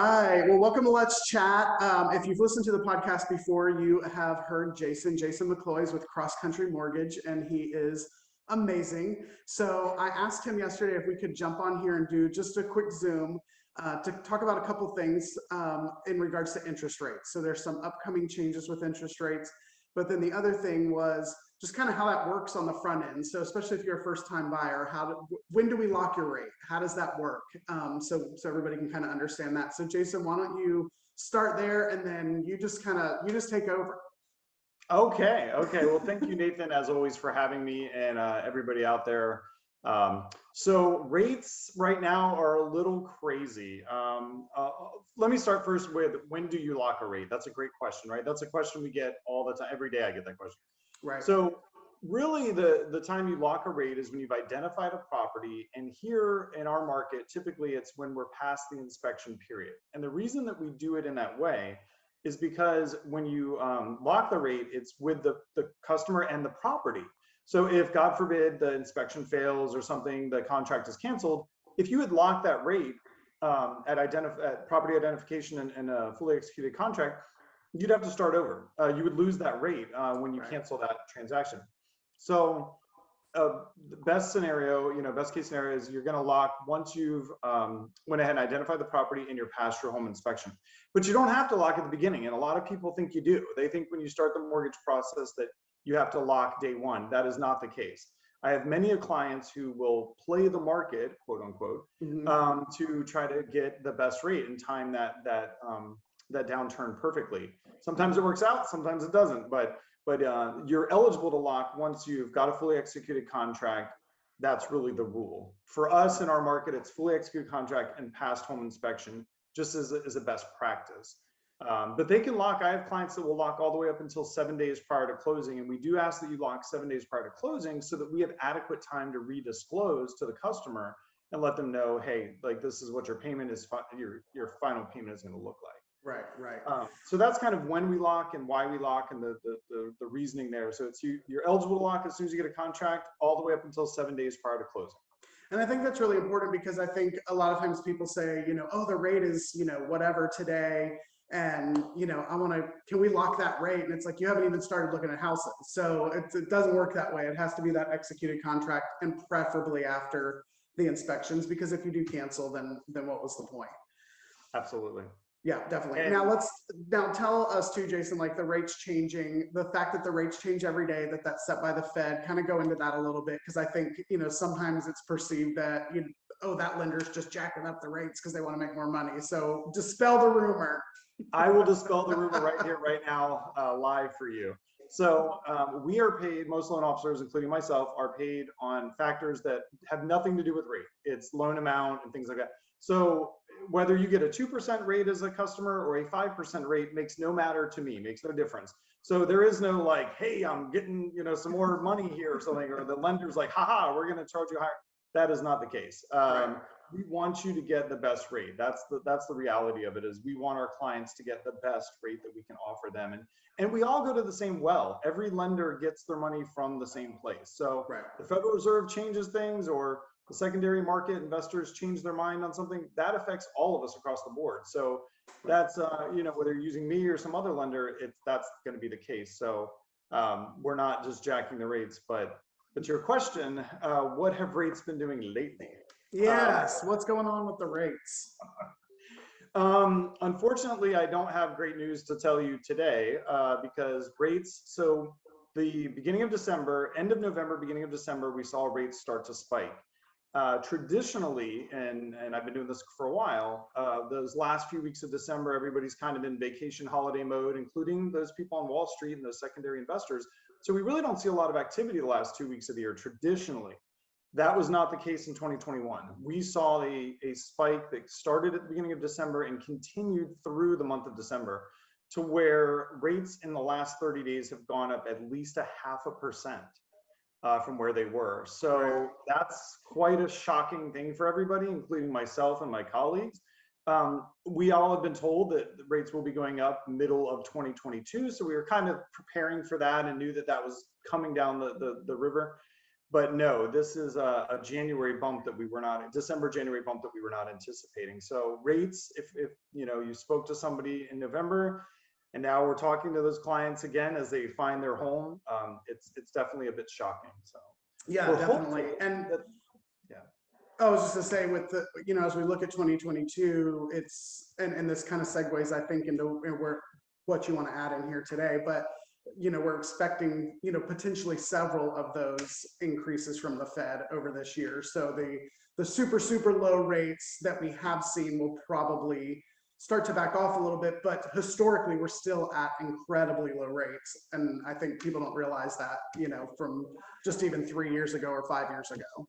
right. Well, welcome to Let's Chat. If you've listened to the podcast before, you have heard Jason. Jason McCloy is with Cross Country Mortgage, and he is amazing. So I asked him yesterday if we could jump on here and do just a quick Zoom to talk about a couple things in regards to interest rates. So there's some upcoming changes with interest rates, but then the other thing was just kind of how that works on the front end. So especially if you're a first-time buyer, when do we lock your rate? How does that work? So everybody can kind of understand that. So Jason, why don't you start there, and then you just take over. Okay. Well, thank you, Nathan, as always, for having me, and everybody out there. So rates right now are a little crazy. Let me start first with, when do you lock a rate? That's a great question, right? That's a question we get all the time. Every day I get that question. Right. So really the time you lock a rate is when you've identified a property, and here in our market, typically it's when we're past the inspection period. And the reason that we do it in that way is because when you lock the rate, it's with the customer and the property. So if, God forbid, the inspection fails or something, the contract is canceled, if you had locked that rate at property identification and a fully executed contract, you'd have to start over. You would lose that rate when you cancel that transaction. So the best case scenario is you're going to lock once you've went ahead and identified the property and you're past your home inspection. But you don't have to lock at the beginning. And a lot of people think you do. They think when you start the mortgage process that you have to lock day one. That is not the case. I have many clients who will play the market, quote unquote, to try to get the best rate and time that downturn perfectly. Sometimes it works out, sometimes it doesn't, but you're eligible to lock once you've got a fully executed contract. That's really the rule. For us in our market, it's fully executed contract and past home inspection, just as a best practice. But they can lock. I have clients that will lock all the way up until 7 days prior to closing, and we do ask that you lock 7 days prior to closing so that we have adequate time to redisclose to the customer and let them know, hey, like, this is what your payment is, your final payment is going to look like. Right. So that's kind of when we lock and why we lock and the reasoning there. So it's you're eligible to lock as soon as you get a contract, all the way up until 7 days prior to closing. And I think that's really important, because I think a lot of times people say, oh, the rate is, whatever today. And, can we lock that rate? And it's like, you haven't even started looking at houses. So it doesn't work that way. It has to be that executed contract, and preferably after the inspections, because if you do cancel, then what was the point? Absolutely. Yeah, definitely. And now tell us too, Jason, like the rates changing, the fact that the rates change every day, that's set by the Fed, kind of go into that a little bit. Because I think, sometimes it's perceived that, that lender's just jacking up the rates because they want to make more money. So dispel the rumor. I will dispel the rumor right here, right now, live for you. So we are paid, most loan officers, including myself, are paid on factors that have nothing to do with rate. It's loan amount and things like that. So whether you get a 2% rate as a customer or a 5% rate makes no matter to me, makes no difference. So there is no like, hey, I'm getting, some more money here or something, or the lender's like, haha, we're going to charge you higher. That is not the case. We want you to get the best rate. That's the reality of it, is we want our clients to get the best rate that we can offer them. And we all go to the same well. Every lender gets their money from the same place. So the Federal Reserve changes things, or the secondary market investors change their mind on something, that affects all of us across the board. So that's, whether you're using me or some other lender, that's going to be the case. So we're not just jacking the rates, but to your question, what have rates been doing lately? Yes, what's going on with the rates? Unfortunately, I don't have great news to tell you today, because rates, so the beginning of December, end of November, beginning of December, we saw rates start to spike. Traditionally, and I've been doing this for a while, those last few weeks of December, everybody's kind of in vacation holiday mode, including those people on Wall Street and those secondary investors. So we really don't see a lot of activity the last 2 weeks of the year traditionally. That was not the case in 2021. We saw a spike that started at the beginning of December and continued through the month of December, to where rates in the last 30 days have gone up at least 0.5%. From where they were. So that's quite a shocking thing for everybody, including myself and my colleagues. We all have been told that the rates will be going up middle of 2022. So we were kind of preparing for that and knew that was coming down the river. But no, this is a January bump that we were not, December, January bump that we were not anticipating. So rates, if you know, you spoke to somebody in November and now we're talking to those clients again as they find their home, it's definitely a bit shocking. So Yeah, we're definitely. hopeful And that, yeah. I was just to say with the, you know, as we look at 2022, it's, and this kind of segues, I think, into where what you want to add in here today, but you know, we're expecting, you know, potentially several of those increases from the Fed over this year. So the super low rates that we have seen will probably start to back off a little bit, but historically we're still at incredibly low rates. And I think people don't realize that, you know, from just even 3 years ago or 5 years ago.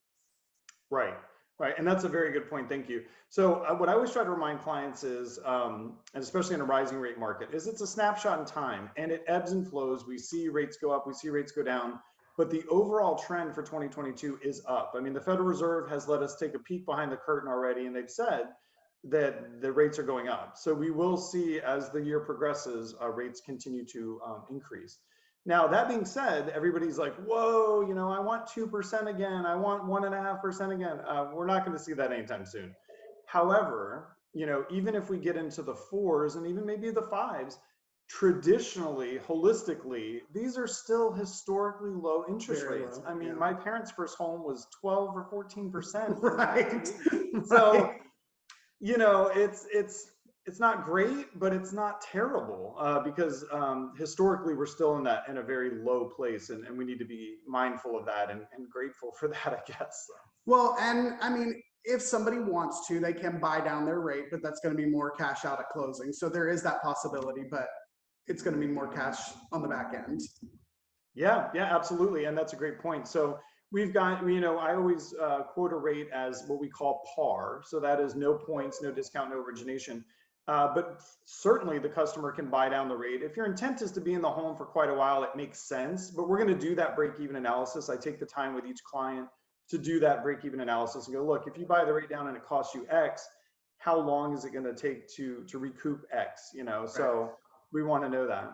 Right, right. And that's a very good point. Thank you. So what I always try to remind clients is, and especially in a rising rate market, is it's a snapshot in time and it ebbs and flows. We see rates go up, we see rates go down, but the overall trend for 2022 is up. I mean, the Federal Reserve has let us take a peek behind the curtain already, and they've said that the rates are going up. So we will see as the year progresses, rates continue to increase. Now, that being said, everybody's like, whoa, you know, I want 2% again. I want 1.5% again. We're not going to see that anytime soon. However, you know, even if we get into the 4s and even maybe the 5s, traditionally, holistically, these are still historically low interest Very rates. low, I mean, yeah. my parents' first home was 12 or 14%. Right. So, you know, it's not great, but it's not terrible because historically we're still in a very low place, and we need to be mindful of that and grateful for that, I guess. So. Well, and I mean, if somebody wants to, they can buy down their rate, but that's going to be more cash out at closing. So there is that possibility, but it's going to be more cash on the back end. Yeah, yeah, absolutely. And that's a great point. So we've got, you know, I always quote a rate as what we call par. So that is no points, no discount, no origination. But certainly the customer can buy down the rate. If your intent is to be in the home for quite a while, it makes sense. But we're going to do that break-even analysis. I take the time with each client to do that break-even analysis and go, look, if you buy the rate down and it costs you X, how long is it going to take to recoup X? You know, so we want to know that.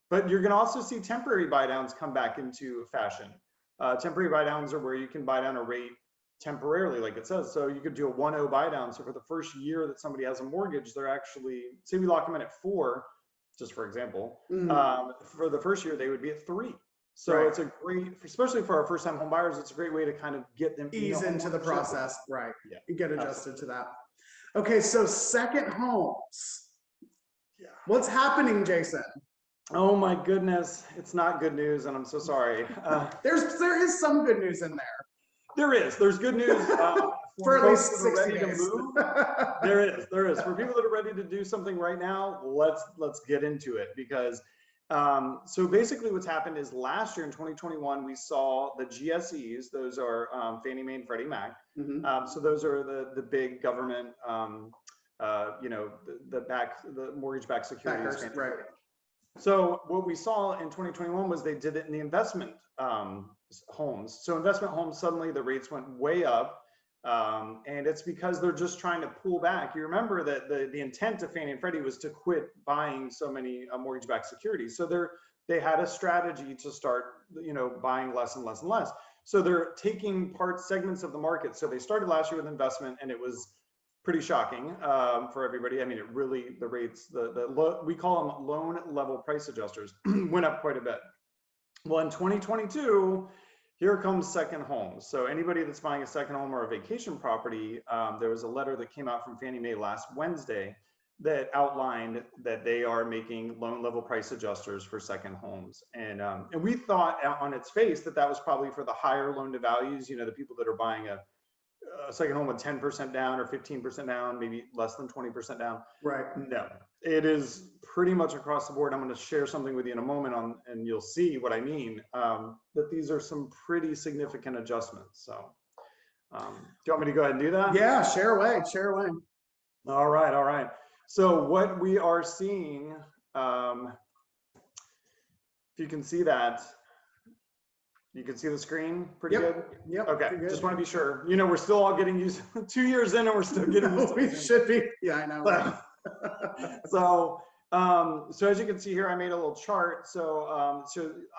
But you're going to also see temporary buy downs come back into fashion. Temporary buy downs are where you can buy down a rate temporarily, like it says. So you could do a 1.0 buy down. So for the first year that somebody has a mortgage, they're actually, say we lock them in at 4, just for example, for the first year, they would be at 3. So it's a great, especially for our first time home buyers, it's a great way to kind of get them ease into the process. Right. Yeah. You get adjusted to that. Okay. So second homes. Yeah. What's happening, Jason? Oh my goodness. It's not good news. And I'm so sorry. There is some good news in there. There's good news for at least 60 days. To move. There is. For people that are ready to do something right now, let's get into it, because so basically what's happened is last year in 2021, we saw the GSEs, those are Fannie Mae and Freddie Mac. So those are the big government, you know, the mortgage-backed securities. Backers, right. So what we saw in 2021 was they did it in the investment homes. So investment homes, suddenly the rates went way up. And it's because they're just trying to pull back. You remember that the intent of Fannie and Freddie was to quit buying so many mortgage-backed securities. So they had a strategy to start, you know, buying less and less and less. So they're taking segments of the market. So they started last year with investment, and it was pretty shocking for everybody. I mean, it really, the rates, we call them loan level price adjusters, went up quite a bit. Well, in 2022, here comes second homes. So anybody that's buying a second home or a vacation property, there was a letter that came out from Fannie Mae last Wednesday that outlined that they are making loan level price adjusters for second homes. And we thought on its face that was probably for the higher loan to values, you know, the people that are buying a second home with 10% down or 15% down, maybe less than 20% down. Right. No, it is pretty much across the board. I'm going to share something with you in a moment and you'll see what I mean, that these are some pretty significant adjustments. So do you want me to go ahead and do that? Yeah, share away. All right. So what we are seeing, if you can see that, you can see the screen pretty good? Yep. Okay, just want to be sure. You know, we're still all getting used, 2 years in and we're still getting used to we should be. Yeah, I know. Right? So So as you can see here, I made a little chart. So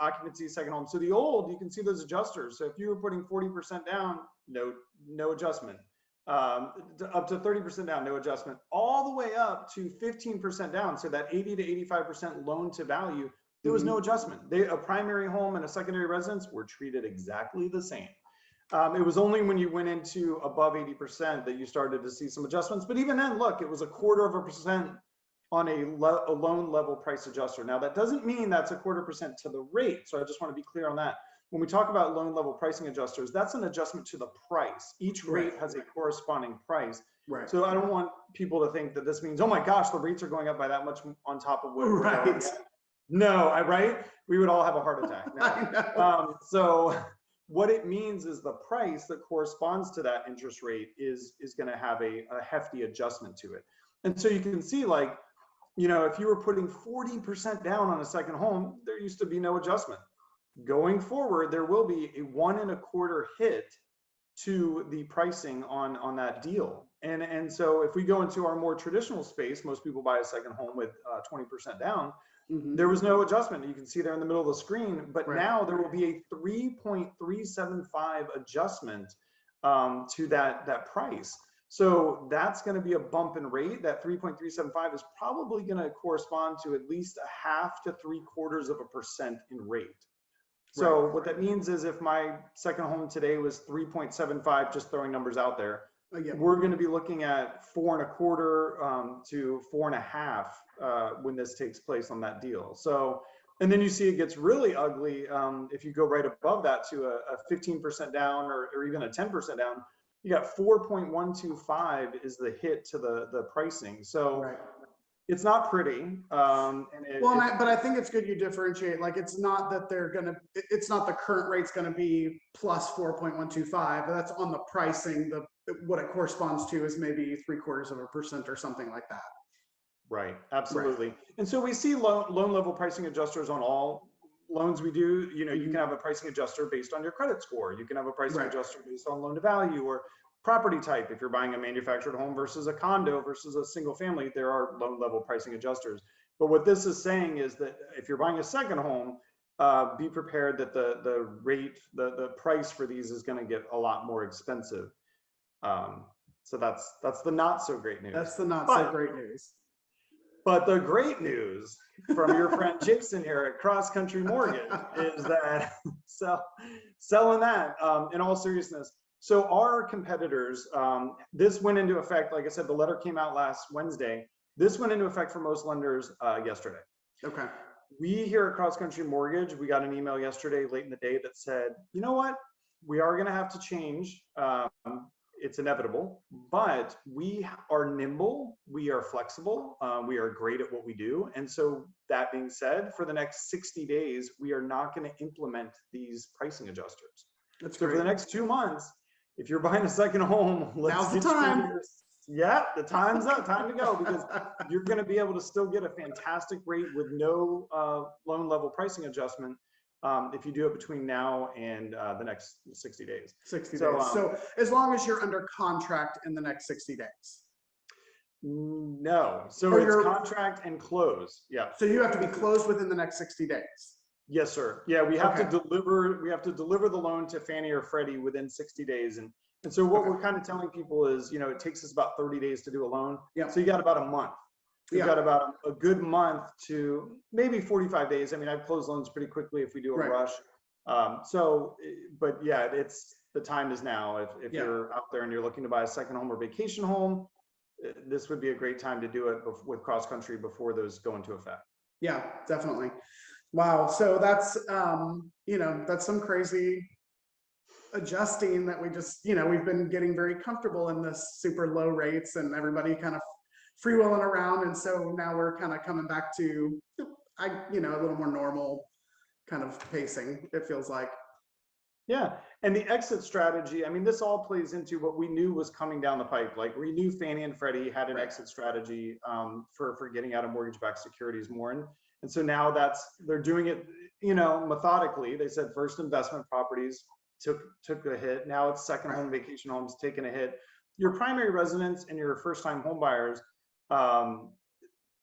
occupancy, second home. So the old, you can see those adjusters. So if you were putting 40% down, no adjustment. Up to 30% down, no adjustment. All the way up to 15% down. So that 80 to 85% loan to value, there was no adjustment. A primary home and a secondary residence were treated exactly the same. It was only when you went into above 80% that you started to see some adjustments. But even then, look, it was 1/4% on a loan level price adjuster. Now, that doesn't mean that's 1/4% to the rate. So I just want to be clear on that. When we talk about loan level pricing adjusters, that's an adjustment to the price. Each rate has a corresponding price. Right. So I don't want people to think that this means, oh my gosh, the rates are going up by that much on top of what. Right. No, right? We would all have a heart attack. No. So what it means is the price that corresponds to that interest rate is going to have a hefty adjustment to it. And so you can see, like, you know, if you were putting 40% down on a second home, there used to be no adjustment. Going forward, there will be a 1 1/4 hit to the pricing on that deal. And so if we go into our more traditional space, most people buy a second home with 20% down. There was no adjustment. You can see there in the middle of the screen, but now there will be a 3.375 adjustment to that price. So that's going to be a bump in rate. That 3.375 is probably going to correspond to at least 1/2 to 3/4% in rate. So what that means is if my second home today was 3.75, just throwing numbers out there, we're going to be looking at 4 1/4 to 4 1/2 when this takes place on that deal. So, and then you see it gets really ugly if you go right above that to a 15% down or even a 10% down. You got 4.125 is the hit to the pricing. So it's not pretty. But I think it's good you differentiate. Like, it's not that it's not the current rate's gonna be plus 4.125. That's on the pricing. What it corresponds to is maybe 3/4% or something like that. Right, absolutely. And so we see loan level pricing adjusters on all loans we do. You know, you can have a pricing adjuster based on your credit score. You can have a pricing adjuster based on loan to value or property type. If you're buying a manufactured home versus a condo versus a single family, there are loan level pricing adjusters. But what this is saying is that if you're buying a second home, be prepared that the rate, the price for these is going to get a lot more expensive. So that's the not so great news. That's the not so great news. But the great news from your friend Jason here at Cross Country Mortgage is that selling that in all seriousness. So our competitors, this went into effect, like I said, the letter came out last Wednesday. This went into effect for most lenders yesterday. Okay. We here at Cross Country Mortgage, we got an email yesterday late in the day that said, you know what, we are going to have to change. It's inevitable, but we are nimble, we are flexible, we are great at what we do. And so that being said, for the next 60 days, we are not going to implement these pricing adjusters. That's so great. For the next 2 months, if you're buying a second home, now's the time. Yeah, the time's up, time to go, because you're going to be able to still get a fantastic rate with no loan level pricing adjustment. If you do it between now and the next 60 days. 60 days. So as long as you're under contract in the next 60 days. No. So it's contract and close. Yeah. So you have to be closed within the next 60 days. Yes, sir. Yeah, we have to deliver. We have to deliver the loan to Fannie or Freddie within 60 days. And so what we're kind of telling people is, you know, it takes us about 30 days to do a loan. Yeah. So you got about a month. We've got about a good month to maybe 45 days. I mean, I've closed loans pretty quickly if we do a rush. But yeah, the time is now. If you're out there and you're looking to buy a second home or vacation home, this would be a great time to do it with Cross Country before those go into effect. Yeah, definitely. Wow. So that's, you know, that's some crazy adjusting that we just, you know, we've been getting very comfortable in this super low rates and everybody kind of freewheeling around, and so now we're kind of coming back to you know, a little more normal kind of pacing, it feels like. Yeah, and the exit strategy, I mean, this all plays into what we knew was coming down the pipe. Like, we knew Fannie and Freddie had an exit strategy for getting out of mortgage-backed securities more, and so now they're doing it, you know, methodically. They said first investment properties took a hit. Now it's second home, vacation homes taking a hit. Your primary residence and your first-time home buyers,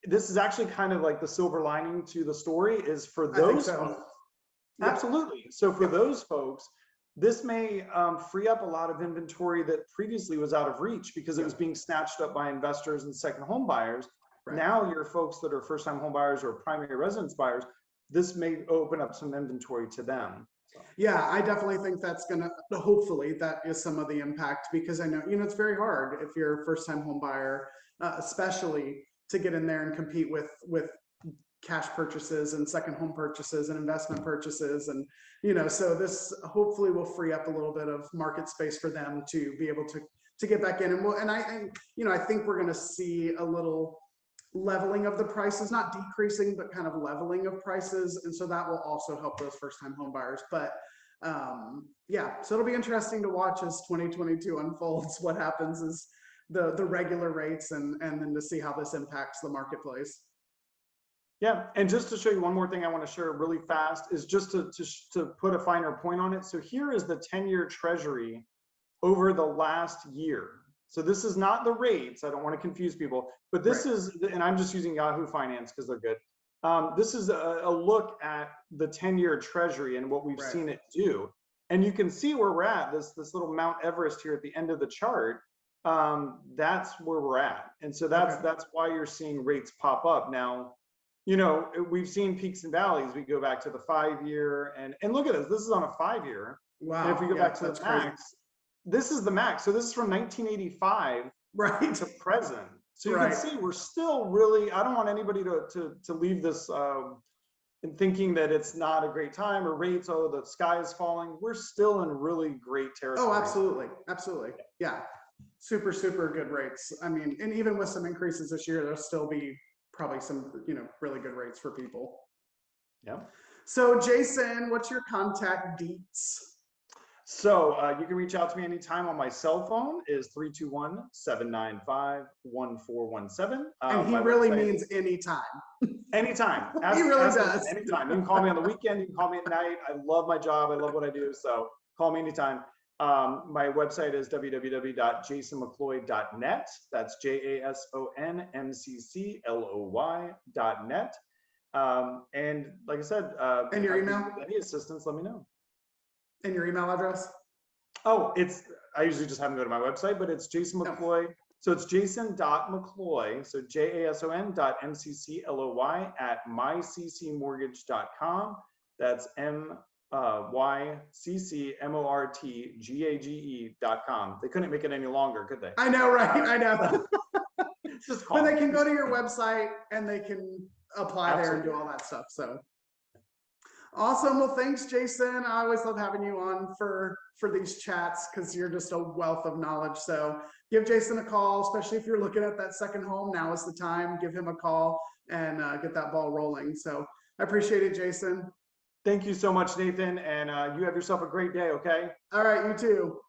this is actually kind of like the silver lining to the story is for I think those so. folks. Yeah. Absolutely. So for those folks, this may free up a lot of inventory that previously was out of reach because it was being snatched up by investors and second home buyers. Right. Now your folks that are first-time home buyers or primary residence buyers, this may open up some inventory to them. Yeah, I definitely think that's gonna, hopefully that is some of the impact, because I know, it's very hard if you're a first time home buyer, especially to get in there and compete with cash purchases and second home purchases and investment purchases. And, so this hopefully will free up a little bit of market space for them to be able to get back in. And I think we're gonna see a little leveling of the prices, not decreasing, but kind of leveling of prices. And so that will also help those first time home buyers. But yeah, so it'll be interesting to watch as 2022 unfolds, what happens is the regular rates and then to see how this impacts the marketplace. Yeah, and just to show you one more thing I want to share really fast is just to put a finer point on it. So here is the 10-year Treasury over the last year. So this is not the rates. I don't want to confuse people, but this is, and I'm just using Yahoo Finance because they're good. This is a look at the 10-year Treasury and what we've seen it do. And you can see where we're at, this little Mount Everest here at the end of the chart. That's where we're at. And so that's why you're seeing rates pop up. Now, we've seen peaks and valleys. We go back to the 5-year and look at this. This is on a 5-year. Wow. And if we go back to the max, this is the max. So this is from 1985 to present. So you can see we're still really, I don't want anybody to leave this and thinking that it's not a great time or rates, oh, the sky is falling. We're still in really great territory. Oh, absolutely. Absolutely. Yeah. Super, super good rates. I mean, and even with some increases this year, there'll still be probably some, really good rates for people. Yeah. So Jason, what's your contact deets? So you can reach out to me anytime on my cell phone is 321-795-1417. And he really means anytime. Anytime. He really does. Anytime. You can call me on the weekend. You can call me at night. I love my job. I love what I do. So call me anytime. My website is www.jasonmccloy.net. That's JASONMCCLOY.net. And like I said, and your email? Any assistance, let me know. And your email address? Oh, I usually just have them go to my website, but it's Jason McCloy. So it's jason.mccloy, so jason.mccloy@myccmortgage.com. That's myccmortgage.com. They couldn't make it any longer, could they? I know, right? I know. Just but they can go to your website and they can apply there and do all that stuff. So awesome. Well, thanks, Jason. I always love having you on for these chats because you're just a wealth of knowledge. So give Jason a call, especially if you're looking at that second home. Now is the time. Give him a call and get that ball rolling. So I appreciate it, Jason. Thank you so much, Nathan. And you have yourself a great day, okay? All right, you too.